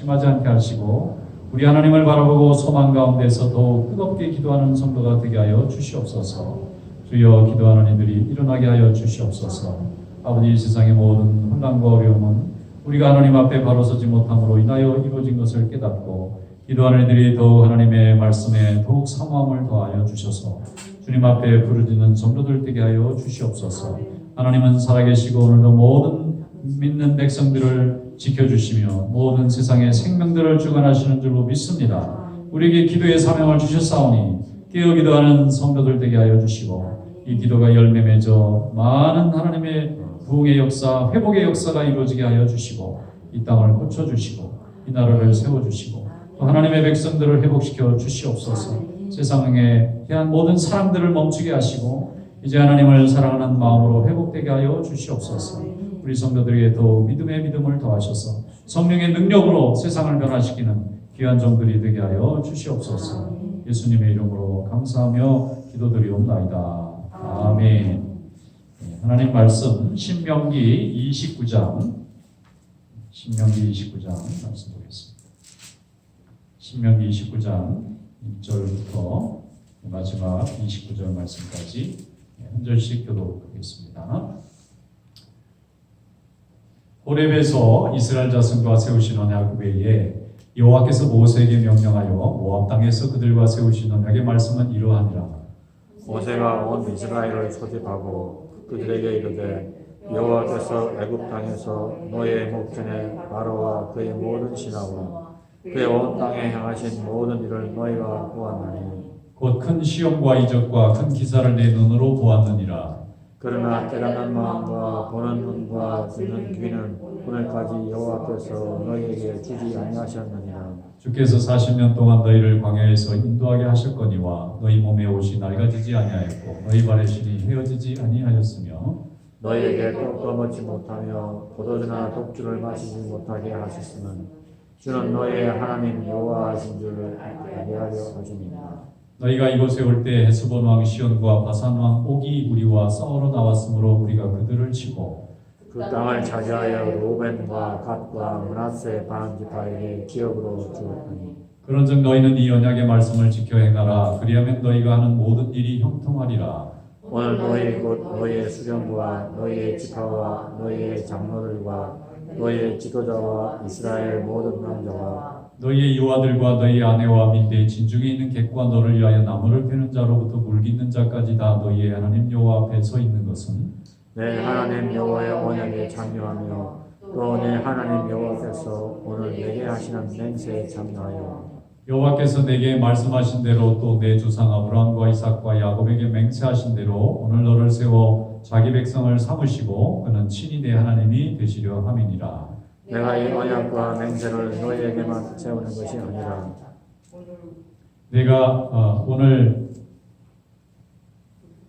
낙심하지 않게 하시고 우리 하나님을 바라보고 소망 가운데서 더욱 뜨겁게 기도하는 성도가 되게 하여 주시옵소서. 주여, 기도하는 이들이 일어나게 하여 주시옵소서. 아버지, 세상의 모든 혼란과 어려움은 우리가 하나님 앞에 바로 서지 못함으로 인하여 이루어진 것을 깨닫고 기도하는 이들이 더욱 하나님의 말씀에 더욱 사모함을 더하여 주셔서 주님 앞에 부르짖는 성도들 되게 하여 주시옵소서. 하나님은 살아계시고 오늘도 모든 믿는 백성들을 지켜주시며 모든 세상의 생명들을 주관하시는 줄로 믿습니다. 우리에게 기도의 사명을 주셨사오니 깨어 기도하는 성도들 되게 하여 주시고 이 기도가 열매 맺어 많은 하나님의 부흥의 역사, 회복의 역사가 이루어지게 하여 주시고 이 땅을 고쳐주시고 이 나라를 세워주시고 또 하나님의 백성들을 회복시켜 주시옵소서. 세상에 대한 모든 사랑들을 멈추게 하시고 이제 하나님을 사랑하는 마음으로 회복되게 하여 주시옵소서. 우리 성도들에게 더 믿음의 믿음을 더하셔서 성령의 능력으로 세상을 변화시키는 귀한 종들이 되게 하여 주시옵소서. 예수님의 이름으로 감사하며 기도드리옵나이다. 아멘. 하나님 말씀 신명기 29장 말씀 보겠습니다. 신명기 29장 1절부터 마지막 29절 말씀까지 한 절씩 교독하겠습니다. 호렙에서 이스라엘 자손과 세우신 언약 외에 여호와께서 모세에게 명령하여 모압 땅에서 그들과 세우신 언약의 말씀은 이러하니라. 모세가 온 이스라엘을 소집하고 그들에게 이르되 여호와께서 애굽 땅에서 너의 목전에 바로와 그의 모든 신하와 그의 온 땅에 행하신 모든 일을 너희가 보았나니 곧 큰 시험과 이적과 큰 기사를 내 눈으로 보았느니라. 그러나 깨닫는 마음과 보는 눈과 듣는 귀는 오늘까지 여호와께서 너희에게 주지 아니하셨느니라. 주께서 40년 동안 너희를 광야에서 인도하게 하셨거니와 너희 몸에 옷이 낡아지지 아니하였고 너희 발의 신이 헤어지지 아니하였으며 너희에게 또 떠먹지 못하며 포도주나 독주를 마시지 못하게 하셨으면 주는 너희의 하나님 여호와이신 줄 알게 하려 하심이니라. 너희가 이곳에 올 때 헤스본 왕 시온과 바산 왕 옥이 우리와 싸우러 나왔으므로 우리가 그들을 치고 그 땅을 차지하여 루벤과 갓과 므낫세 반 지파에게 기업으로 주었더니 그런즉 너희는 이 언약의 말씀을 지켜 행하라. 그리하면 너희가 하는 모든 일이 형통하리라. 오늘 너희 곧 너희의 수령과 너희의 지파와 너희의 장로들과 너희의 지도자와 이스라엘 모든 남자와 너희의 여아들과 너희 아내와 민대의 진중에 있는 객과 너를 위하여 나무를 베는 자로부터 물 깃는 자까지 다 너희의 하나님 여호와 앞에 서 있는 것은 내 하나님 여호와의 언약에 참여하며 또 내 하나님 여호와께서 오늘 내게 하시는 맹세에 참여하여 여호와께서 내게 말씀하신 대로 또 내 조상 아브라함과 이삭과 야곱에게 맹세하신 대로 오늘 너를 세워 자기 백성을 삼으시고 그는 친히 내 하나님이 되시려 함이니라. 내가 이 언약과 맹세를 너희에게만 세우는 것이 아니라 내가 오늘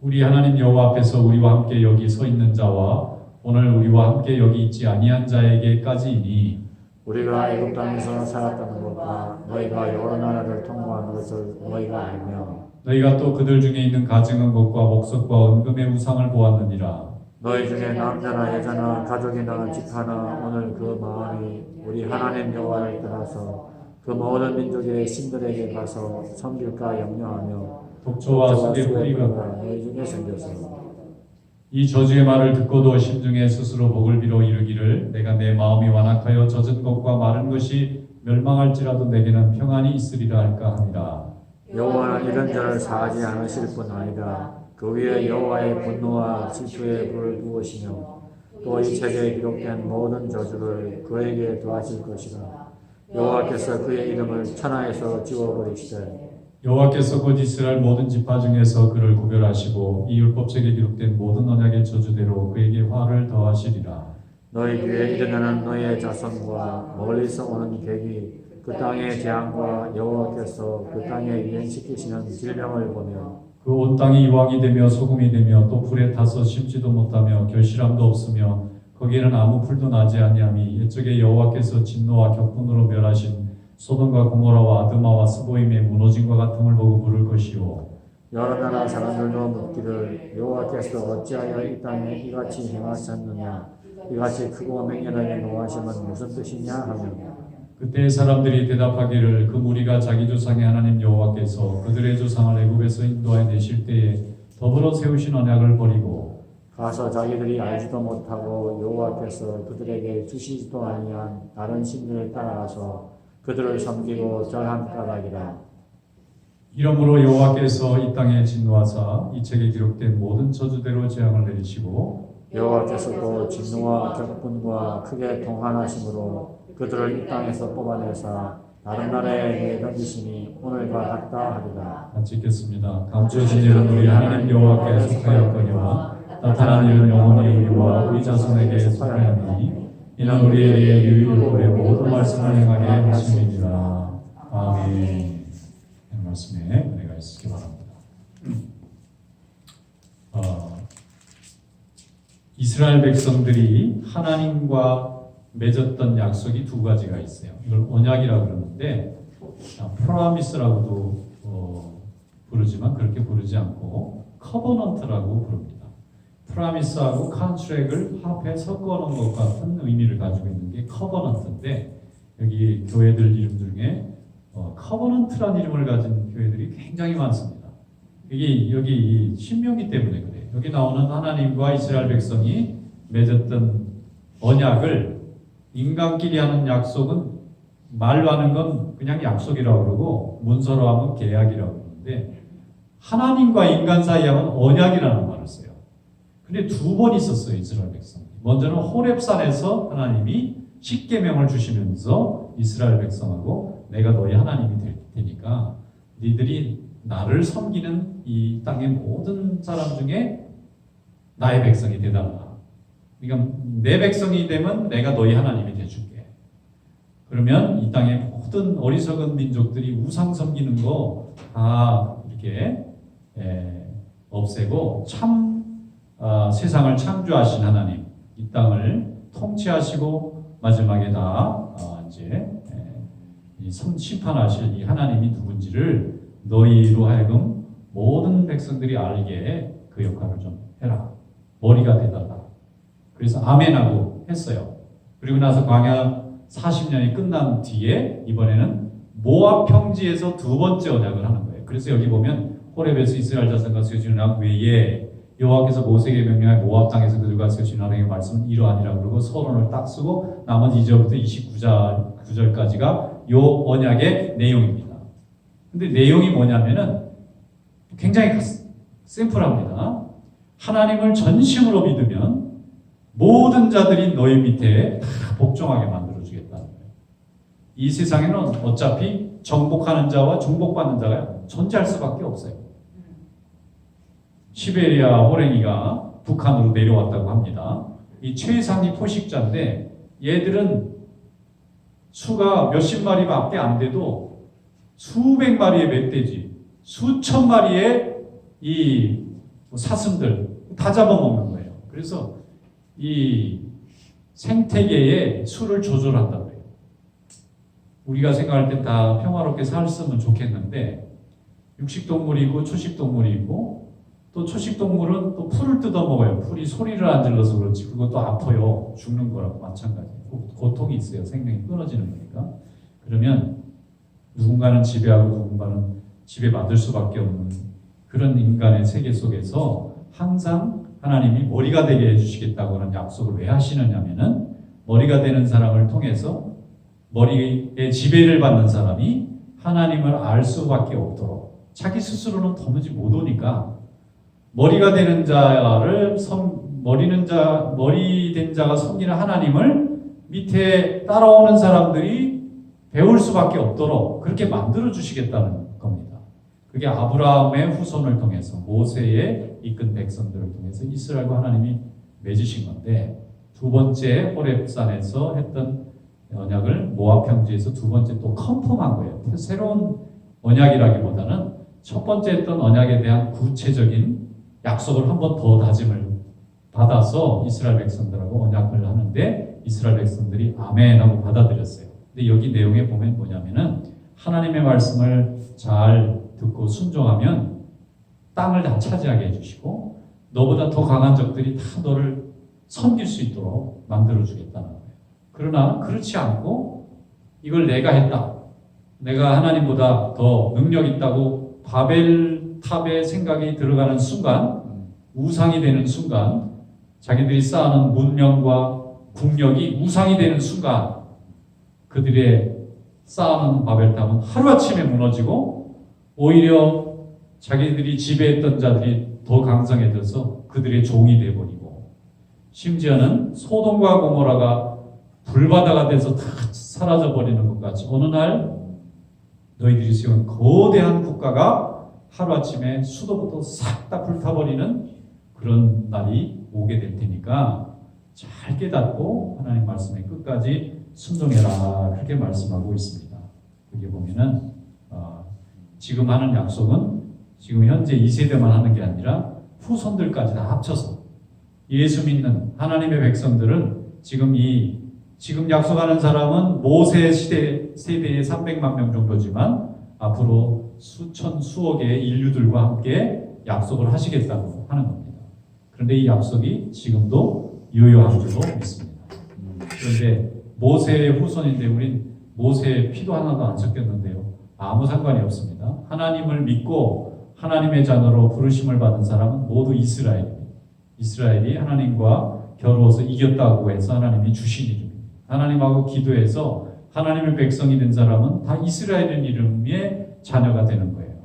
우리 하나님 여호와 앞에서 우리와 함께 여기 서 있는 자와 오늘 우리와 함께 여기 있지 아니한 자에게까지이니 우리가 애굽 땅에서 살았다는 것과 너희가 여러 나라를 통과한 것을 너희가 알며 너희가 또 그들 중에 있는 가증한 것과 목석과 은금의 우상을 보았느니라. 너희 중에 남자나 여자나 가족이나 집하나 오늘 그 마음이 우리 하나님 여호와를 떠나서 그 모든 민족의 신들에게 가서 섬길까 염려하며 독초와 쑥의 뿌리가 너희 중에 생겨서 이 저주의 말을 듣고도 심중에 스스로 복을 빌어 이르기를 내가 내 마음이 완악하여 젖은 것과 마른 것이 멸망할지라도 내게는 평안이 있으리라 할까 합니다. 여호와는 이런 자를 사하지 않으실 뿐 아니라 그 위에 여호와의 분노와 질투의 불을 두으시며 또 이 책에 기록된 모든 저주를 그에게 더하실 것이라. 여호와께서 그의 이름을 천하에서 지워버리시되 여호와께서 곧 이스라엘 모든 지파 중에서 그를 구별하시고 이 율법책에 기록된 모든 언약의 저주대로 그에게 화를 더하시리라. 너희 뒤에 일어나는 너희의 자손과 멀리서 오는 객이 그 땅의 재앙과 여호와께서 그 땅에 유행시키시는 질병을 보며 그 온 땅이 이왕이 되며 소금이 되며 또 불에 타서 심지도 못하며 결실함도 없으며 거기에는 아무 풀도 나지 아니함이 옛적에 여호와께서 진노와 격분으로 멸하신 소돔과 고모라와 아드마와 스보임의 무너짐과 같음을 보고 부를 것이요 여러 나라 사람들도 묻기를 여호와께서 어찌하여 이 땅에 이같이 행하셨느냐 이같이 크고 맹렬하게 노하심은 무슨 뜻이냐 하며 그때 사람들이 대답하기를 그 무리가 자기 조상의 하나님 여호와께서 그들의 조상을 애굽에서 인도하여 내실 때에 더불어 세우신 언약을 버리고 가서 자기들이 알지도 못하고 여호와께서 그들에게 주시지도 아니한 다른 신들을 따라가서 그들을 섬기고 절한 까닭이라. 이러므로 여호와께서 이 땅에 진노하사 이 책에 기록된 모든 저주대로 재앙을 내리시고 여호와께서도 진노와 격분과 크게 동한하심으로 그들을 이 땅에서 뽑아내사 다른 나라에 내던지시니 오늘과 같다 하리라. 같이 읽겠습니다. 감추어진 일은 우리 하나님 여호와께 속하였거니와 나타난 일은 영원히 우리와 우리 자손에게 속하였나니 이는 우리에 대해 유일의 모든 말씀을 행하게 하심이니라. 아멘. 이 말씀에 은혜가 있으시기 바랍니다. 이스라엘 백성들이 하나님과 맺었던 약속이 두 가지가 있어요. 이걸 언약이라고 그러는데 프로미스라고도 부르지만 그렇게 부르지 않고 커버넌트라고 부릅니다. 프로미스하고 컨트랙을 합해 섞어놓은 것 같은 의미를 가지고 있는 게 커버넌트인데 여기 교회들 이름 중에 커버넌트라는 이름을 가진 교회들이 굉장히 많습니다. 여기 신명기 때문에 그래요. 여기 나오는 하나님과 이스라엘 백성이 맺었던 언약을 인간끼리 하는 약속은 말로 하는 건 그냥 약속이라고 그러고 문서로 하면 계약이라고 그러는데 하나님과 인간 사이에 하면 언약이라는 말을 써요. 근데 두 번 있었어요. 이스라엘 백성이. 먼저는 호렙산에서 하나님이 십계명을 주시면서 이스라엘 백성하고 내가 너희 하나님이 될 테니까 니들이 나를 섬기는 이 땅의 모든 사람 중에 나의 백성이 되달라. 그러니까 내 백성이 되면 내가 너희 하나님이 돼줄게. 그러면 이 땅의 모든 어리석은 민족들이 우상 섬기는 거 다 이렇게 없애고 세상을 창조하신 하나님, 이 땅을 통치하시고 마지막에 다 이제 심판하실 이 하나님이 누군지를 너희로 하여금 모든 백성들이 알게 그 역할을 좀 해라. 머리가 되달라. 그래서 아멘하고 했어요. 그리고 나서 광야 40년이 끝난 뒤에 이번에는 모압 평지에서 두 번째 언약을 하는 거예요. 그래서 여기 보면 호렙에서 이스라엘 자손과 세우신 언약 외에 여호와께서 모세에게 명령하여 모압 땅에서 그들과 세우신 언약의 말씀은 이러하니라 그러고 서론을 딱 쓰고 나머지 2절부터 29절까지가 요 언약의 내용입니다. 근데 내용이 뭐냐면은 굉장히 심플합니다. 하나님을 전심으로 믿으면 모든 자들이 너희 밑에 다 복종하게 만들어주겠다는 거예요. 이 세상에는 어차피 정복하는 자와 중복받는 자가 존재할 수밖에 없어요. 시베리아 호랭이가 북한으로 내려왔다고 합니다. 이 최상위 포식자인데 얘들은 수가 몇십 마리밖에 안 돼도 수백 마리의 멧돼지, 수천 마리의 이 사슴들 다 잡아먹는 거예요. 그래서 이 생태계의 수를 조절한다고 해요. 우리가 생각할 때 다 평화롭게 살았으면 좋겠는데 육식동물이 있고 초식동물이 있고 또 초식동물은 또 풀을 뜯어먹어요. 풀이 소리를 안 질러서 그렇지 그것도 아파요. 죽는 거라고 마찬가지예요. 고통이 있어요. 생명이 끊어지는 거니까. 그러면 누군가는 지배하고 누군가는 지배받을 수밖에 없는 그런 인간의 세계 속에서 항상 하나님이 머리가 되게 해주시겠다고 하는 약속을 왜 하시느냐면은 머리가 되는 사람을 통해서 머리의 지배를 받는 사람이 하나님을 알 수밖에 없도록 자기 스스로는 도무지 못 오니까 머리가 되는 자를 머리 된 자가 섬기는 하나님을 밑에 따라오는 사람들이 배울 수밖에 없도록 그렇게 만들어 주시겠다는 겁니다. 그게 아브라함의 후손을 통해서 모세의 이끈 백성들을 통해서 이스라엘과 하나님이 맺으신 건데 두 번째 호렙산에서 했던 언약을 모압 평지에서 두 번째 또 컨펌한 거예요. 새로운 언약이라기보다는 첫 번째 했던 언약에 대한 구체적인 약속을 한 번 더 다짐을 받아서 이스라엘 백성들하고 언약을 하는데 이스라엘 백성들이 아멘하고 받아들였어요. 근데 여기 내용에 보면 뭐냐면은 하나님의 말씀을 잘 듣고 순종하면 땅을 다 차지하게 해주시고 너보다 더 강한 적들이 다 너를 섬길 수 있도록 만들어주겠다는 거예요. 그러나 그렇지 않고 이걸 내가 했다. 내가 하나님보다 더 능력 있다고 바벨탑의 생각이 들어가는 순간, 우상이 되는 순간, 자기들이 쌓아놓은 문명과 국력이 우상이 되는 순간 그들의 쌓아놓은 바벨탑은 하루아침에 무너지고 오히려 자기들이 지배했던 자들이 더 강성해져서 그들의 종이 되어버리고 심지어는 소돔과 고모라가 불바다가 돼서 다 사라져버리는 것 같이 어느 날 너희들이 세운 거대한 국가가 하루아침에 수도부터 싹 다 불타버리는 그런 날이 오게 될 테니까 잘 깨닫고 하나님 말씀에 끝까지 순종해라 그렇게 말씀하고 있습니다. 여기 보면은 지금 하는 약속은 지금 현재 2세대만 하는 게 아니라 후손들까지 다 합쳐서 예수 믿는 하나님의 백성들은 지금 약속하는 사람은 모세 시대 세대의 300만 명 정도지만 앞으로 수천 수억의 인류들과 함께 약속을 하시겠다고 하는 겁니다. 그런데 이 약속이 지금도 유효한 줄로 믿습니다. 그런데 모세의 후손인데 우린 모세의 피도 하나도 안 섞였는데요. 아무 상관이 없습니다. 하나님을 믿고 하나님의 자녀로 부르심을 받은 사람은 모두 이스라엘입니다. 이스라엘이 하나님과 겨루어서 이겼다고 해서 하나님이 주신 이름입니다. 하나님하고 기도해서 하나님의 백성이 된 사람은 다 이스라엘인 이름의 자녀가 되는 거예요.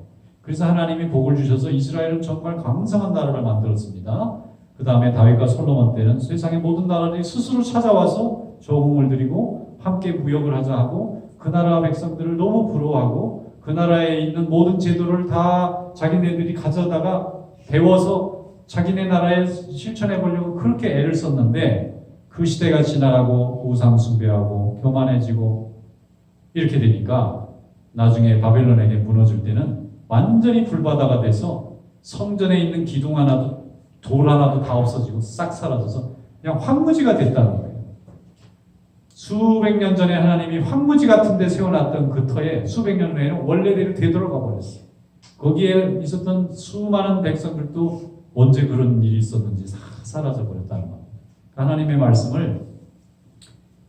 그래서 하나님이 복을 주셔서 이스라엘은 정말 강성한 나라를 만들었습니다. 그 다음에 다윗과 솔로몬 때는 세상의 모든 나라들이 스스로 찾아와서 저공을 드리고 함께 무역을 하자 하고 그 나라 백성들을 너무 부러워하고 그 나라에 있는 모든 제도를 다 자기네들이 가져다가 배워서 자기네 나라에 실천해 보려고 그렇게 애를 썼는데 그 시대가 지나가고 우상 숭배하고 교만해지고 이렇게 되니까 나중에 바벨론에게 무너질 때는 완전히 불바다가 돼서 성전에 있는 기둥 하나도 돌 하나도 다 없어지고 싹 사라져서 그냥 황무지가 됐다는 거예요. 수백 년 전에 하나님이 황무지 같은 데 세워놨던 그 터에 수백 년 후에는 원래대로 되돌아가 버렸어요. 거기에 있었던 수많은 백성들도 언제 그런 일이 있었는지 다 사라져 버렸다는 겁니다. 하나님의 말씀을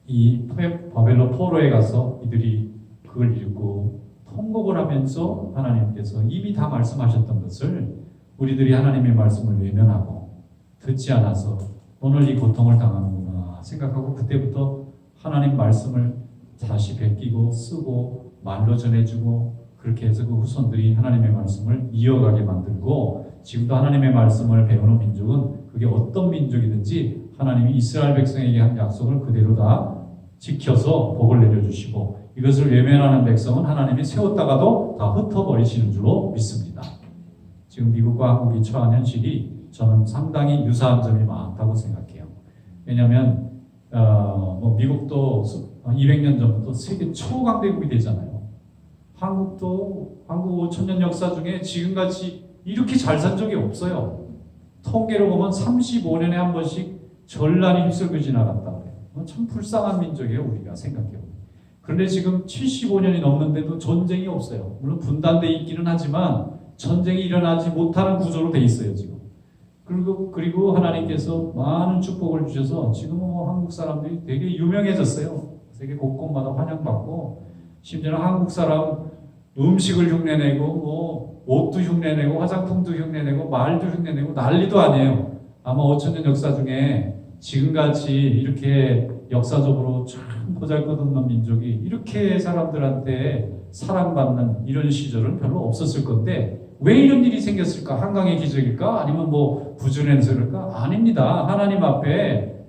이 바벨론 포로에 가서 이들이 그걸 읽고 통곡을 하면서 하나님께서 이미 다 말씀하셨던 것을 우리들이 하나님의 말씀을 외면하고 듣지 않아서 오늘 이 고통을 당하는구나 생각하고 그때부터 하나님 말씀을 다시 베끼고 쓰고 말로 전해주고 그렇게 해서 그 후손들이 하나님의 말씀을 이어가게 만들고 지금도 하나님의 말씀을 배우는 민족은 그게 어떤 민족이든지 하나님이 이스라엘 백성에게 한 약속을 그대로 다 지켜서 복을 내려주시고 이것을 외면하는 백성은 하나님이 세웠다가도 다 흩어버리시는 줄로 믿습니다. 지금 미국과 한국이 처한 현실이 저는 상당히 유사한 점이 많다고 생각해요. 왜냐하면 미국도 200년 전부터 세계 초강대국이 되잖아요. 한국 5천년 역사 중에 지금같이 이렇게 잘 산 적이 없어요. 통계로 보면 35년에 한 번씩 전란이 휩쓸고 지나갔다 그래요. 참 불쌍한 민족이에요, 우리가 생각해요. 그런데 지금 75년이 넘는데도 전쟁이 없어요. 물론 분단돼 있기는 하지만 전쟁이 일어나지 못하는 구조로 돼 있어요, 지금. 그리고 하나님께서 많은 축복을 주셔서 지금은 한국 사람들이 되게 유명해졌어요. 세계 곳곳마다 환영받고 심지어는 한국 사람 음식을 흉내내고 옷도 흉내내고 화장품도 흉내내고 말도 흉내내고 난리도 아니에요. 아마 5천년 역사 중에 지금같이 이렇게 역사적으로 참 보잘것없는 민족이 이렇게 사람들한테 사랑받는 이런 시절은 별로 없었을 건데 왜 이런 일이 생겼을까? 한강의 기적일까? 아니면 부주의해서일까? 아닙니다. 하나님 앞에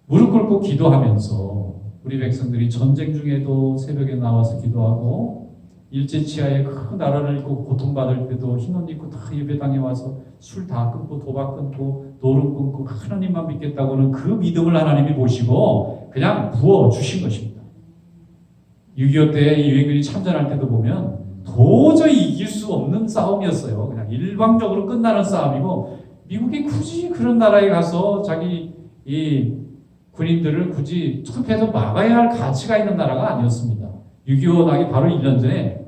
무릎 꿇고 기도하면서 우리 백성들이 전쟁 중에도 새벽에 나와서 기도하고 일제치하에 큰 나라를 잃고 고통받을 때도 흰옷 입고 다 예배당에 와서 술 다 끊고 도박 끊고 노름 끊고 하나님만 믿겠다고는 그 믿음을 하나님이 보시고 그냥 부어주신 것입니다. 6.25 때 유엔군이 참전할 때도 보면 도저히 이길 수 없는 싸움이었어요. 그냥 일방적으로 끝나는 싸움이고 미국이 굳이 그런 나라에 가서 자기 이 군인들을 굳이 투표해서 막아야 할 가치가 있는 나라가 아니었습니다. 6.25 나기 바로 1년 전에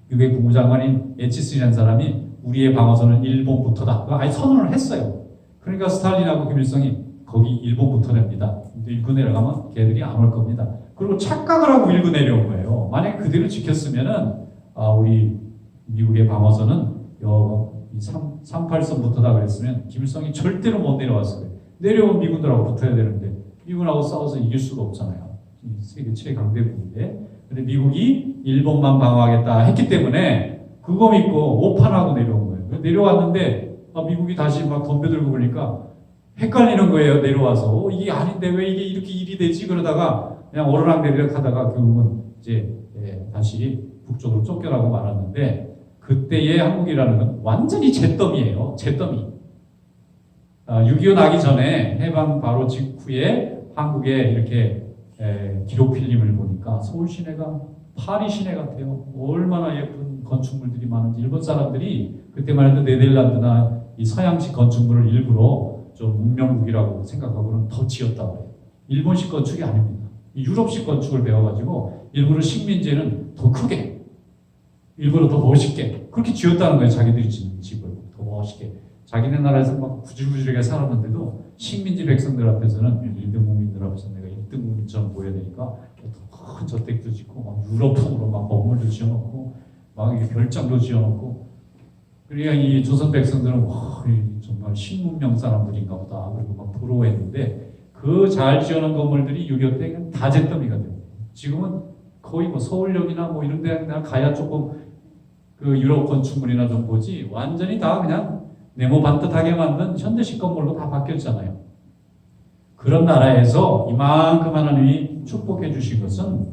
미국의 국무장관인 에치슨이라는 사람이 우리의 방어선은 일본부터다. 아예 선언을 했어요. 그러니까 스탈린하고 김일성이 거기 일본부터 냅니다. 일본 내려가면 걔들이 안 올 겁니다. 그리고 착각을 하고 밀고 내려온 거예요. 만약에 그대로 지켰으면은 우리 미국의 방어선은 38선부터다 그랬으면 김일성이 절대로 못 내려왔을 거예요. 내려온 미군들하고 붙어야 되는데 미군하고 싸워서 이길 수가 없잖아요. 세계 최강대국인데. 근데 미국이 일본만 방어하겠다 했기 때문에 그거 믿고 오판하고 내려온 거예요. 내려왔는데 미국이 다시 막 덤벼들고 그러니까 헷갈리는 거예요. 내려와서 이게 아닌데 왜 이게 이렇게 일이 되지? 그러다가 그냥 오르락내리락 하다가 결국은 이제 다시 북쪽으로 쫓겨나고 말았는데 그때의 한국이라는 건 완전히 잿더미예요. 잿더미. 6.25 나기 전에 해방 바로 직후에 한국에 이렇게 기록 필름을 보니까 서울 시내가 파리 시내 같아요. 얼마나 예쁜 건축물들이 많은지 일본 사람들이 그때만 해도 네덜란드나 이 서양식 건축물을 일부러 좀 문명국이라고 생각하고는 더 지었다고 해요. 일본식 건축이 아닙니다. 유럽식 건축을 배워가지고 일부러 식민지에는 더 크게 일부러 더 멋있게 그렇게 지었다는 거예요. 자기들이 짓는 집을 더 멋있게 자기네 나라에서 막 구질구질하게 살았는데도 식민지 백성들 앞에서는 1등 국민들 앞에서 내가 1등 국민처럼 보여야 되니까 더 큰 저택도 짓고 막 유럽풍으로 막 건물도 지어놓고 막 이게 별장도 지어놓고 그러니까 이 조선 백성들은 와 정말 신문명 사람들인가 보다 그리고 막 부러워했는데 그 잘 지어놓은 건물들이 6.25 때 다 잿더미가 돼요. 지금은 거의 뭐 서울역이나 뭐 이런 데 가야 조금 그 유럽 건축물이나 좀 보지 완전히 다 그냥 네모 반듯하게 만든 현대식 건물로 다 바뀌었잖아요. 그런 나라에서 이만큼 하나님이 축복해 주신 것은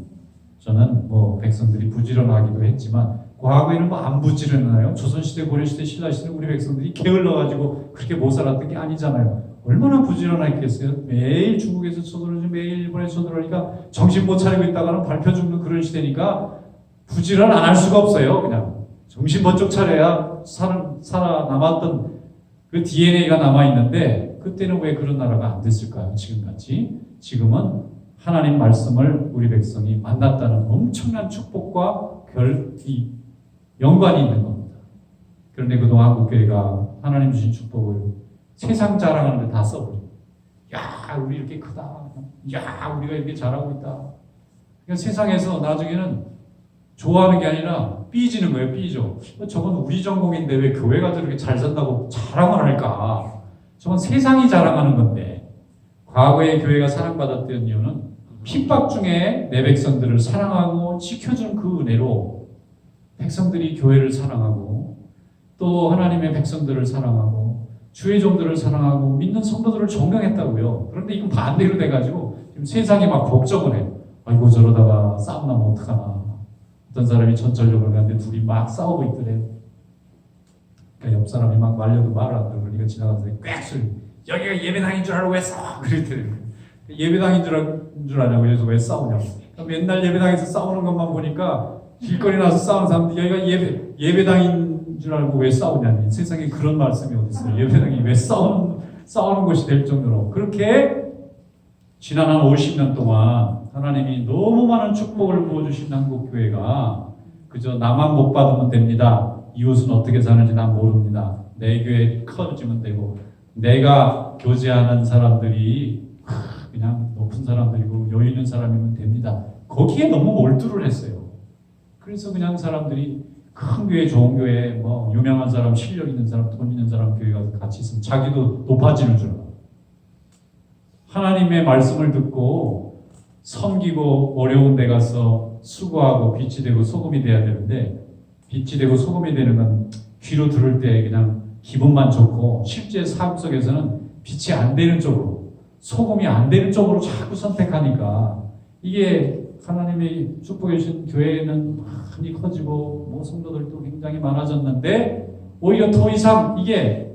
저는 뭐 백성들이 부지런하기도 했지만 과거에는 뭐 안 부지런하나요? 조선시대, 고려시대, 신라시대 우리 백성들이 게을러가지고 그렇게 못 살았던 게 아니잖아요. 얼마나 부지런했겠어요? 매일 중국에서 쳐들어오지 매일 일본에서 쳐들어오니까 정신 못 차리고 있다가는 밟혀 죽는 그런 시대니까 부지런 안 할 수가 없어요. 그냥 정신 번쩍 차려야 살아남았던 그 DNA가 남아있는데 그때는 왜 그런 나라가 안 됐을까요? 지금같이. 지금은 하나님 말씀을 우리 백성이 만났다는 엄청난 축복과 연관이 있는 겁니다. 그런데 그동안 한국교회가 하나님 주신 축복을 세상 자랑하는 데 다 써버려요. 야, 우리 이렇게 크다. 야, 우리가 이렇게 잘하고 있다. 그러니까 세상에서 나중에는 좋아하는 게 아니라 삐지는 거예요. 삐져. 저건 우리 전공인데 왜 교회가 저렇게 잘 산다고 자랑을 할까? 저건 세상이 자랑하는 건데 과거에 교회가 사랑받았던 이유는 핍박 중에 내 백성들을 사랑하고 지켜준 그 은혜로 백성들이 교회를 사랑하고 또 하나님의 백성들을 사랑하고 주의 종들을 사랑하고 믿는 성도들을 존경했다고요. 그런데 이건 반대로 돼가지고 지금 세상이 막 걱정을 해요. 아이고 저러다가 싸움 나면 어떡하나. 어떤 사람이 전철역을 가는데 둘이 막 싸우고 있더래요. 그러니까 옆 사람이 막 말려도 말을 안 들고 그러니까 지나가서 꽥 소리 여기가 예배당인 줄 알고 왜 싸워? 그랬더래요. 예배당인 줄 아냐고 그래서 왜 싸우냐고. 맨날 예배당에서 싸우는 것만 보니까 길거리 나서 싸우는 사람들이 여기가 예배당인 줄 알고 왜 싸우냐니. 세상에 그런 말씀이 어디 있어요. 예배당이 왜 싸우는 곳이 될 정도로 그렇게 지난 한 50년 동안 하나님이 너무 많은 축복을 부어주신 한국교회가 그저 나만 못 받으면 됩니다. 이웃은 어떻게 사는지 난 모릅니다. 내 교회 커지면 되고 내가 교제하는 사람들이 그냥 높은 사람들이고 여유 있는 사람이면 됩니다. 거기에 너무 몰두를 했어요. 그래서 그냥 사람들이 큰 교회, 좋은 교회, 뭐 유명한 사람, 실력 있는 사람, 돈 있는 사람 교회 가서 같이 있으면 자기도 높아지는 줄 알아요. 하나님의 말씀을 듣고 섬기고 어려운 데 가서 수고하고 빛이 되고 소금이 돼야 되는데 빛이 되고 소금이 되는 건 귀로 들을 때 그냥 기분만 좋고 실제 삶 속에서는 빛이 안 되는 쪽으로 소금이 안 되는 쪽으로 자꾸 선택하니까 이게 하나님이 축복해 주신 교회는 많이 커지고 뭐 성도들도 굉장히 많아졌는데 오히려 더 이상 이게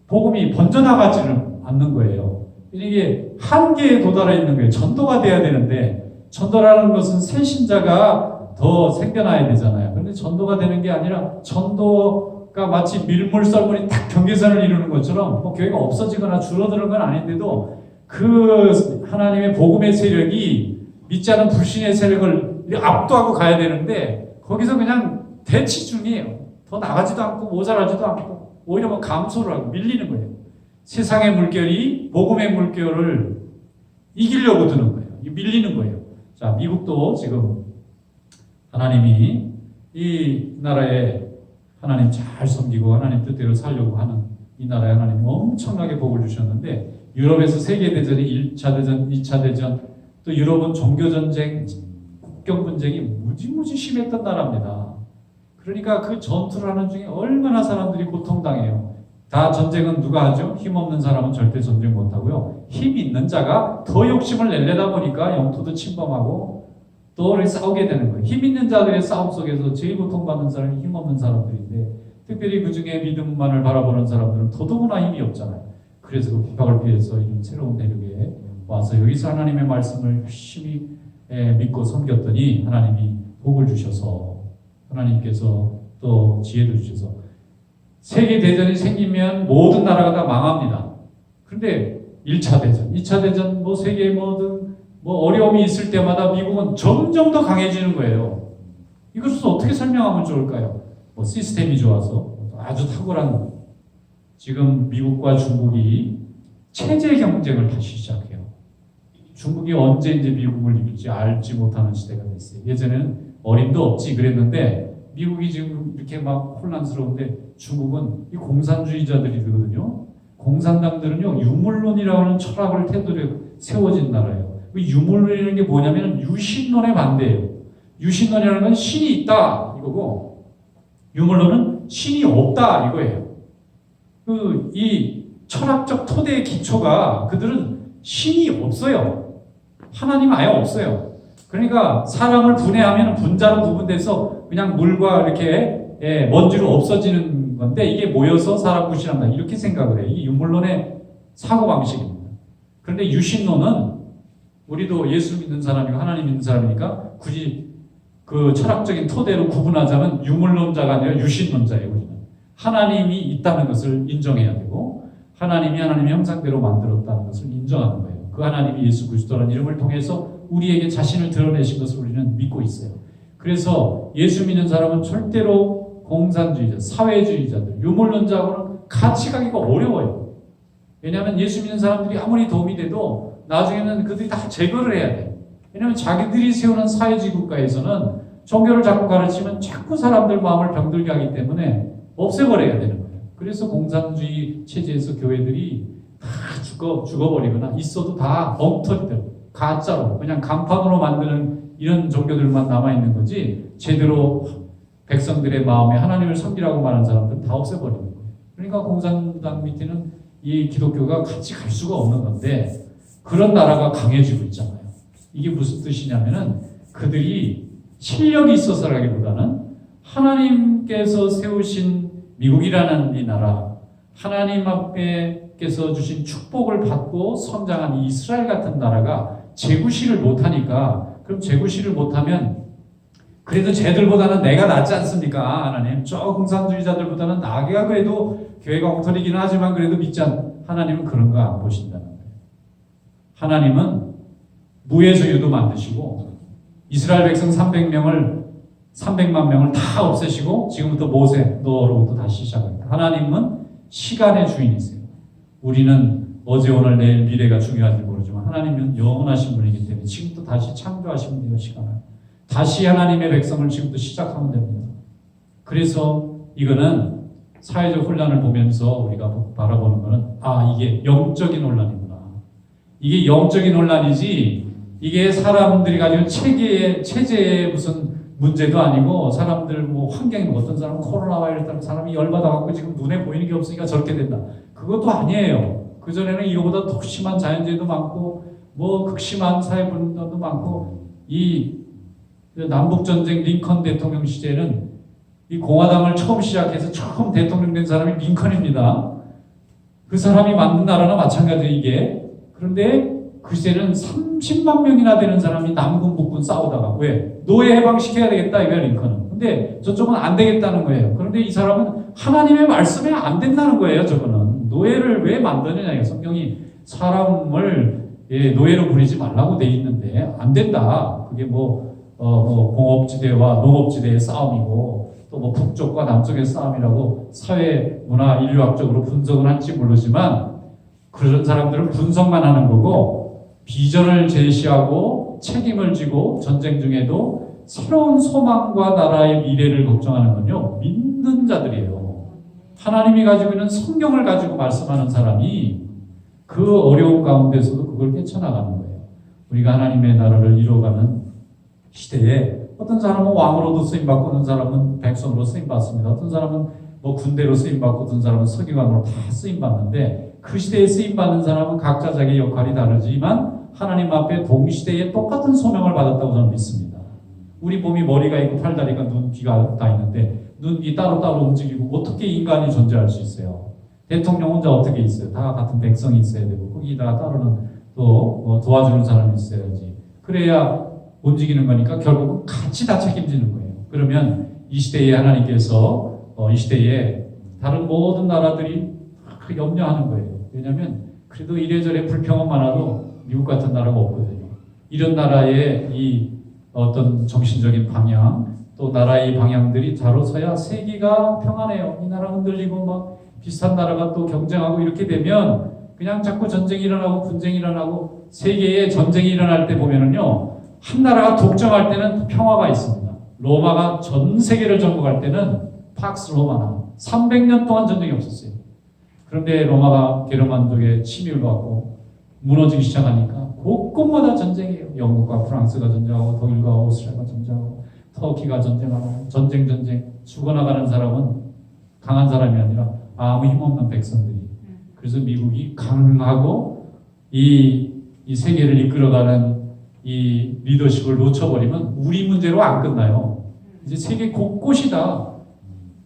복음이 번져나가지는 않는 거예요. 이게 한계에 도달해 있는 거예요. 전도가 돼야 되는데 전도라는 것은 새 신자가 더 생겨나야 되잖아요. 그런데 전도가 되는 게 아니라 전도가 마치 밀물썰물이 딱 경계선을 이루는 것처럼 뭐 교회가 없어지거나 줄어드는 건 아닌데도 그 하나님의 복음의 세력이 믿지 않은 불신의 세력을 압도하고 가야 되는데 거기서 그냥 대치 중이에요. 더 나가지도 않고 모자라지도 않고 오히려 뭐 감소를 하고 밀리는 거예요. 세상의 물결이 복음의 물결을 이기려고 드는 거예요. 이게 밀리는 거예요. 자, 미국도 지금 하나님이 이 나라에 하나님 잘 섬기고 하나님 뜻대로 살려고 하는 이 나라에 하나님 엄청나게 복을 주셨는데 유럽에서 세계대전이 1차 대전, 2차 대전 또 유럽은 종교전쟁, 국경분쟁이 무지무지 심했던 나라입니다. 그러니까 그 전투를 하는 중에 얼마나 사람들이 고통당해요. 다 전쟁은 누가 하죠? 힘없는 사람은 절대 전쟁 못하고요. 힘 있는 자가 더 욕심을 내려다 보니까 영토도 침범하고 또 이렇게 싸우게 되는 거예요. 힘 있는 자들의 싸움 속에서 제일 고통받는 사람이 힘없는 사람들인데 특별히 그 중에 믿음만을 바라보는 사람들은 더더구나 힘이 없잖아요. 그래서 그 비박을 피해서 이런 새로운 대륙에 와서 여기서 하나님의 말씀을 열심히 믿고 섬겼더니 하나님이 복을 주셔서 하나님께서 또 지혜도 주셔서 세계 대전이 생기면 모든 나라가 다 망합니다. 그런데 1차 대전, 2차 대전, 뭐 세계 모든 뭐 어려움이 있을 때마다 미국은 점점 더 강해지는 거예요. 이것을 어떻게 설명하면 좋을까요? 뭐 시스템이 좋아서 아주 탁월한 지금 미국과 중국이 체제 경쟁을 다시 시작해요. 중국이 언제 이제 미국을 이길지 알지 못하는 시대가 됐어요. 예전에는 어림도 없지 그랬는데 미국이 지금 이렇게 막 혼란스러운데 중국은 이 공산주의자들이거든요. 공산당들은요 유물론이라고 하는 철학을 태도로 세워진 나라예요. 그 유물론이라는 게 뭐냐면 유신론에 반대예요. 유신론이라는 건 신이 있다 이거고 유물론은 신이 없다 이거예요. 이 철학적 토대의 기초가 그들은 신이 없어요. 하나님 아예 없어요. 그러니까 사람을 분해하면 분자로 구분돼서 그냥 물과 이렇게 먼지로 없어지는 건데 이게 모여서 사람 구실한다 이렇게 생각을 해요. 이게 유물론의 사고방식입니다. 그런데 유신론은 우리도 예수 믿는 사람이고 하나님 믿는 사람이니까 굳이 그 철학적인 토대로 구분하자면 유물론자가 아니라 유신론자예요. 우리는 하나님이 있다는 것을 인정해야 되고 하나님이 하나님의 형상대로 만들었다는 것을 인정하는 거예요. 그 하나님이 예수 그리스도라는 이름을 통해서 우리에게 자신을 드러내신 것을 우리는 믿고 있어요. 그래서 예수 믿는 사람은 절대로 공산주의자, 사회주의자들, 유물론자하고는 같이 가기가 어려워요. 왜냐하면 예수 믿는 사람들이 아무리 도움이 돼도 나중에는 그들이 다 제거를 해야 돼요. 왜냐하면 자기들이 세우는 사회주의 국가에서는 종교를 자꾸 가르치면 자꾸 사람들 마음을 병들게 하기 때문에 없애버려야 되는 거예요. 그래서 공산주의 체제에서 교회들이 다 죽어버리거나 있어도 다 엉터리들, 가짜로 그냥 간판으로 만드는 이런 종교들만 남아있는 거지 제대로 백성들의 마음에 하나님을 섬기라고 말하는 사람들은 다 없애버리는 거예요. 그러니까 공산당 밑에는 이 기독교가 같이 갈 수가 없는 건데 그런 나라가 강해지고 있잖아요. 이게 무슨 뜻이냐면은 그들이 실력이 있어서라기보다는 하나님께서 세우신 미국이라는 이 나라, 하나님 앞에께서 주신 축복을 받고 성장한 이 이스라엘 같은 나라가 재구시를 못하니까 그럼 재구시를 못하면 그래도 쟤들보다는 내가 낫지 않습니까? 하나님 저 공산주의자들보다는 나가 그래도 교회가 엉터리기는 하지만 그래도 믿지 않 하나님은 그런 거 안 보신다는 거예요. 하나님은 무에서 유도 만드시고 이스라엘 백성 300만 명을 다 없애시고 지금부터 모세 너로부터 다시 시작합니다. 하나님은 시간의 주인이세요. 우리는 어제 오늘 내일 미래가 중요한지 모르지만 하나님은 영원하신 분이기 때문에 지금부터 다시 창조하시면 돼요. 시간을 다시 하나님의 백성을 지금부터 시작하면 됩니다. 그래서 이거는 사회적 혼란을 보면서 우리가 바라보는 것은 이게 영적인 혼란이구나. 이게 영적인 혼란이지 이게 사람들이 가지고 체제의 무슨 문제도 아니고 사람들 뭐 환경이 어떤 사람은 코로나 바이러스 때문에 사람이 열받아갖고 지금 눈에 보이는 게 없으니까 저렇게 된다. 그것도 아니에요. 그전에는 이거보다 더 심한 자연재해도 많고 뭐 극심한 사회 분단도 많고 이 남북전쟁 링컨 대통령 시대에는 이 공화당을 처음 시작해서 처음 대통령 된 사람이 링컨입니다. 그 사람이 만든 나라나 마찬가지예요 이게. 그런데 그 시대는 30만 명이나 되는 사람이 남군 북군 싸우다가 왜? 노예 해방시켜야 되겠다 이거야 링컨은. 근데 저쪽은 안 되겠다는 거예요. 그런데 이 사람은 하나님의 말씀에 안 된다는 거예요. 저거는 노예를 왜 만드느냐. 성경이 사람을 노예로 부리지 말라고 돼 있는데 안 된다. 그게 공업지대와 농업지대의 싸움이고 또 뭐 북쪽과 남쪽의 싸움이라고 사회 문화 인류학적으로 분석은 할지 모르지만 그런 사람들은 분석만 하는 거고 비전을 제시하고 책임을 지고 전쟁 중에도 새로운 소망과 나라의 미래를 걱정하는 건요, 믿는 자들이에요. 하나님이 가지고 있는 성경을 가지고 말씀하는 사람이 그 어려운 가운데서도 그걸 깨쳐나가는 거예요. 우리가 하나님의 나라를 이루어가는 시대에 어떤 사람은 왕으로도 쓰임받고 어떤 사람은 백성으로 쓰임받습니다. 어떤 사람은 뭐 군대로 쓰임받고 어떤 사람은 서기관으로 다 쓰임받는데 그 시대에 쓰임받는 사람은 각자 자기 역할이 다르지만 하나님 앞에 동시대에 똑같은 소명을 받았다고 저는 믿습니다. 우리 몸이 머리가 있고 팔다리가 눈, 귀가 다 있는데 눈, 귀 따로따로 움직이고 어떻게 인간이 존재할 수 있어요? 대통령 혼자 어떻게 있어요? 다 같은 백성이 있어야 되고 거기다 따로는 또 도와주는 사람이 있어야지. 그래야 움직이는 거니까 결국은 같이 다 책임지는 거예요. 그러면 이 시대에 하나님께서 이 시대에 다른 모든 나라들이 그 염려하는 거예요. 왜냐하면 그래도 이래저래 불평은 많아도 미국 같은 나라가 없거든요. 이런 나라의 이 어떤 정신적인 방향 또 나라의 방향들이 다뤄서야 세계가 평안해요. 이 나라 흔들리고 막 비슷한 나라가 또 경쟁하고 이렇게 되면 그냥 자꾸 전쟁이 일어나고 분쟁이 일어나고 세계에 전쟁이 일어날 때 보면은요. 한 나라가 독점할 때는 평화가 있습니다. 로마가 전 세계를 정복할 때는 팍스 로마나 300년 동안 전쟁이 없었어요. 그런데 로마가 게르만족의 침입을 받고 무너지기 시작하니까 곳곳마다 전쟁이에요. 영국과 프랑스가 전쟁하고 독일과 오스트리아가 전쟁하고 터키가 전쟁하고 전쟁 죽어나가는 사람은 강한 사람이 아니라 아무 힘없는 백성들이. 그래서 미국이 강하고 이 세계를 이끌어가는 이 리더십을 놓쳐버리면 우리 문제로 안 끝나요. 이제 세계 곳곳이 다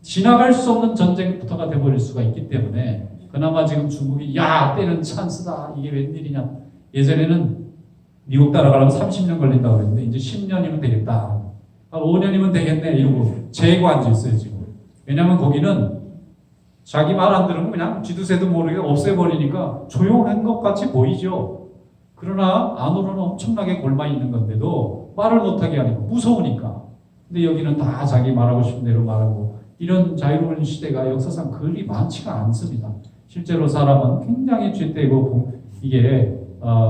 지나갈 수 없는 전쟁부터가 돼버릴 수가 있기 때문에 그나마 지금 중국이 야 때는 찬스다 이게 웬일이냐. 예전에는 미국 따라가려면 30년 걸린다고 그랬는데 이제 10년이면 되겠다. 5년이면 되겠네 이러고 재고 앉아있어요 지금. 왜냐하면 거기는 자기 말 안 들으면 그냥 쥐두새도 모르게 없애버리니까 조용한 것 같이 보이죠. 그러나 안으로는 엄청나게 골마 있는 건데도 말을 못하게 하니까 무서우니까. 근데 여기는 다 자기 말하고 싶은 대로 말하고 이런 자유로운 시대가 역사상 그리 많지가 않습니다. 실제로 사람은 굉장히 쥐떼고 이게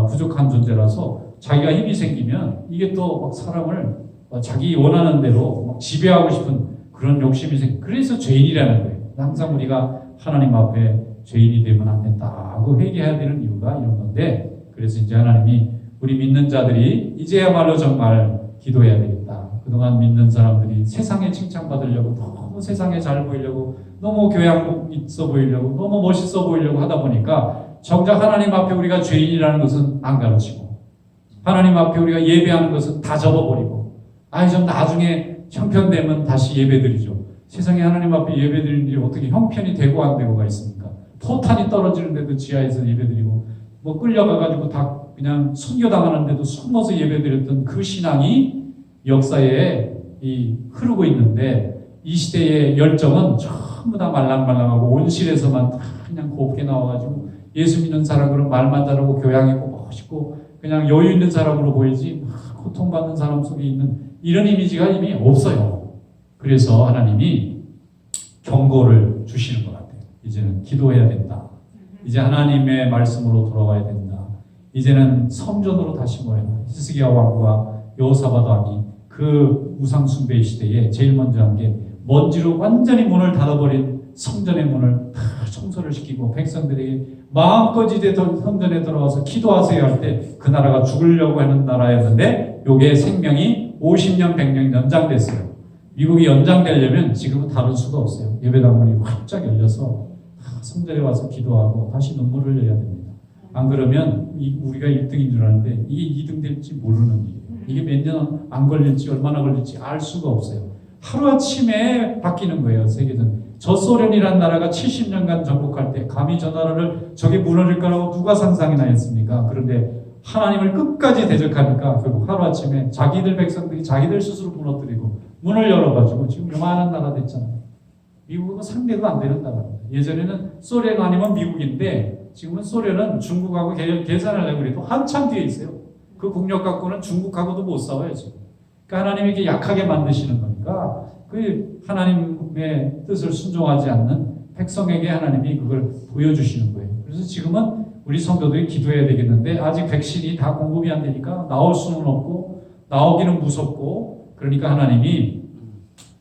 부족한 존재라서 자기가 힘이 생기면 이게 또 막 사람을 자기 원하는 대로 막 지배하고 싶은 그런 욕심이 그래서 죄인이라는 거예요. 항상 우리가 하나님 앞에 죄인이 되면 안 된다고 회개해야 되는 이유가 이런 건데 그래서 이제 하나님이 우리 믿는 자들이 이제야말로 정말 기도해야 되겠다. 그동안 믿는 사람들이 세상에 칭찬받으려고 너무 세상에 잘 보이려고 너무 교양 있어 보이려고 너무 멋있어 보이려고 하다 보니까 정작 하나님 앞에 우리가 죄인이라는 것은 안 가르치고 하나님 앞에 우리가 예배하는 것은 다 접어버리고 좀 나중에 형편되면 다시 예배드리죠. 세상에 하나님 앞에 예배드리는 일이 어떻게 형편이 되고 안 되고가 있습니까? 포탄이 떨어지는데도 지하에서 예배드리고 뭐 끌려가가지고 다 그냥 순교당하는데도 숨어서 예배드렸던 그 신앙이 역사에 흐르고 있는데 이 시대의 열정은 전부 다 말랑말랑하고 온실에서만 다 그냥 곱게 나와가지고 예수 믿는 사람으로 말만 잘하고 교양 있고 멋있고 그냥 여유 있는 사람으로 보이지 고통받는 사람 속에 있는 이런 이미지가 이미 없어요. 그래서 하나님이 경고를 주시는 것 같아요. 이제는 기도해야 된다. 이제 하나님의 말씀으로 돌아와야 된다. 이제는 성전으로 다시 모여라. 히스기야 왕과 여호사밧 왕이 그 우상 숭배 시대에 제일 먼저 한 게 먼지로 완전히 문을 닫아버린 성전의 문을 다 청소를 시키고 백성들에게 마음껏 이제 성전에 들어와서 기도하세요 할 때 그 나라가 죽으려고 하는 나라였는데 요게 생명이 50년 100년 연장됐어요. 미국이 연장되려면 지금은 다를 수가 없어요. 예배당 문이 활짝 열려서 성전에 와서 기도하고 다시 눈물을 흘려야 됩니다. 안 그러면 우리가 1등인 줄 아는데 이게 2등 될지 모르는 일이에요. 이게 몇 년 안 걸릴지 얼마나 걸릴지 알 수가 없어요. 하루아침에 바뀌는 거예요. 세계전. 저 소련이라는 나라가 70년간 정복할 때 감히 저 나라를 저게 무너질 거라고 누가 상상이나 했습니까? 그런데 하나님을 끝까지 대적하니까 결국 하루아침에 자기들 백성들이 자기들 스스로 무너뜨리고 문을 열어가지고 지금 요만한 나라 됐잖아요. 미국은 상대도 안 되는 나라입니다. 예전에는 소련 아니면 미국인데 지금은 소련은 중국하고 계산하려고 해도 한참 뒤에 있어요. 그 국력 갖고는 중국하고도 못 싸워요 지금. 그러니까 하나님이 이렇게 약하게 만드시는 거니까 그 하나님의 뜻을 순종하지 않는 백성에게 하나님이 그걸 보여주시는 거예요. 그래서 지금은 우리 성도들이 기도해야 되겠는데 아직 백신이 다 공급이 안 되니까 나올 수는 없고 나오기는 무섭고 그러니까 하나님이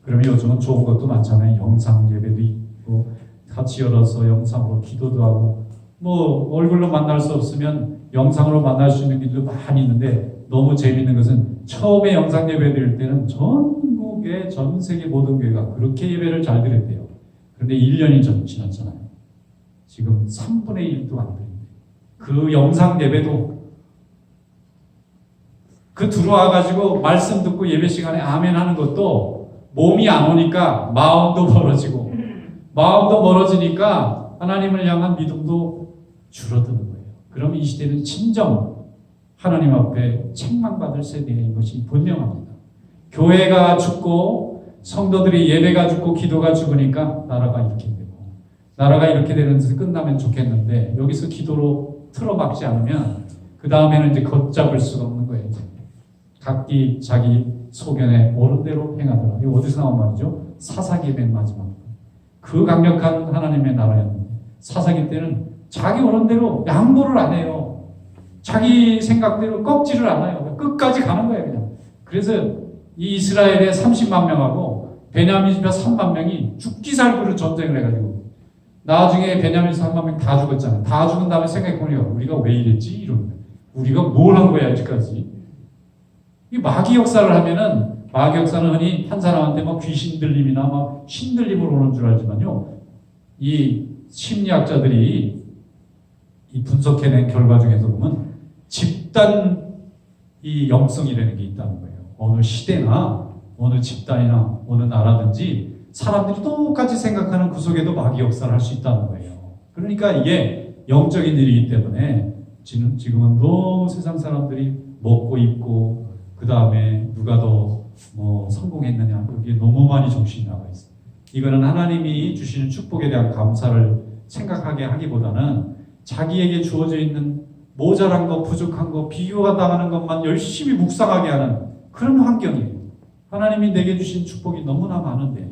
그러면 요즘은 좋은 것도 많잖아요. 영상 예배도 있고 같이 열어서 영상으로 기도도 하고 뭐 얼굴로 만날 수 없으면 영상으로 만날 수 있는 길도 많이 있는데 너무 재밌는 것은 처음에 영상 예배 드릴 때는 전국의 전 세계 모든 교회가 그렇게 예배를 잘 드렸대요. 그런데 1년이 좀 지났잖아요. 지금 3분의 1도 안 드린대. 그 영상 예배도 그 들어와가지고 말씀 듣고 예배 시간에 아멘 하는 것도 몸이 안 오니까 마음도 멀어지니까 하나님을 향한 믿음도 줄어드는 거예요. 그럼 이 시대는 진정 하나님 앞에 책망받을 세대인 것이 분명합니다. 교회가 죽고 성도들이 예배가 죽고 기도가 죽으니까 나라가 이렇게 되고 나라가 이렇게 되는 데서 끝나면 좋겠는데 여기서 기도로 틀어막지 않으면 그 다음에는 이제 걷잡을 수가 없는 거예요. 이제. 각기 자기 소견에 옳은 대로 행하더라. 이거 어디서 나온 말이죠? 사사기 맨 마지막. 그 강력한 하나님의 나라였는데 사사기 때는 자기 옳은 대로 양보를 안 해요. 자기 생각대로 꺾지를 않아요. 끝까지 가는 거예요. 그냥. 그래서 이 이스라엘의 30만 명하고 베냐민 집에 3만 명이 죽기 살기로 전쟁을 해가지고 나중에 베냐민 3만 명 다 죽었잖아요. 다 죽은 다음에 생각해보니까 우리가 왜 이랬지? 이런 거예요. 우리가 뭘 한 거야 아직까지? 이 마귀 역사를 하면은 마귀 역사는 흔히 한 사람한테 막 귀신 들림이나 막 신들림으로 오는 줄 알지만요. 이 심리학자들이 이 분석해낸 결과 중에서 보면 집단 이 영성이라는 게 있다는 거예요. 어느 시대나 어느 집단이나 어느 나라든지 사람들이 똑같이 생각하는 그 속에도 마귀 역사를 할 수 있다는 거예요. 그러니까 이게 영적인 일이기 때문에 지금은 너무 세상 사람들이 먹고 입고 그 다음에 누가 더 뭐 성공했느냐 여기에 너무 많이 정신이 나가 있어요. 이거는 하나님이 주시는 축복에 대한 감사를 생각하게 하기보다는 자기에게 주어져 있는 모자란 거, 부족한 거, 비교가 당하는 것만 열심히 묵상하게 하는 그런 환경이에요. 하나님이 내게 주신 축복이 너무나 많은데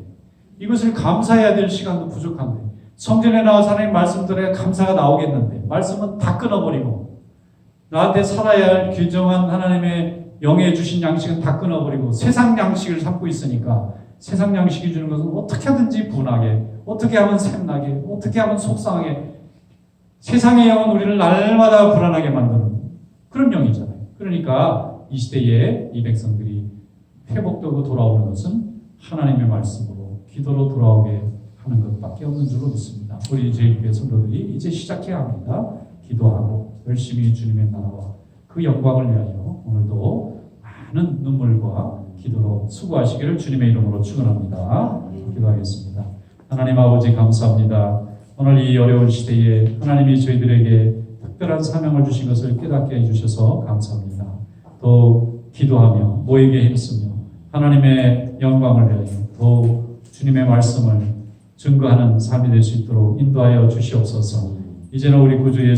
이것을 감사해야 될 시간도 부족한데 성전에 나와서 하나님 말씀 들어야 감사가 나오겠는데 말씀은 다 끊어버리고 나한테 살아야 할 규정한 하나님의 영에 주신 양식은 다 끊어버리고 세상 양식을 삼고 있으니까 세상 양식이 주는 것은 어떻게 하든지 분하게 어떻게 하면 샘나게 어떻게 하면 속상하게 세상의 영은 우리를 날마다 불안하게 만드는 그런 영이잖아요. 그러니까 이 시대에 이 백성들이 회복되고 돌아오는 것은 하나님의 말씀으로 기도로 돌아오게 하는 것밖에 없는 줄로 믿습니다. 우리 제1교회 성도들이 이제 시작해야 합니다. 기도하고 열심히 주님의 나라와 그 영광을 위하여 오늘도 많은 눈물과 기도로 수고하시기를 주님의 이름으로 축원합니다. 기도하겠습니다. 하나님 아버지 감사합니다. 오늘 이 어려운 시대에 하나님이 저희들에게 특별한 사명을 주신 것을 깨닫게 해주셔서 감사합니다. 또 기도하며 모이게 힘쓰며 하나님의 영광을 위하여 또 주님의 말씀을 증거하는 삶이 될 수 있도록 인도하여 주시옵소서. 이제는 우리 구주 예수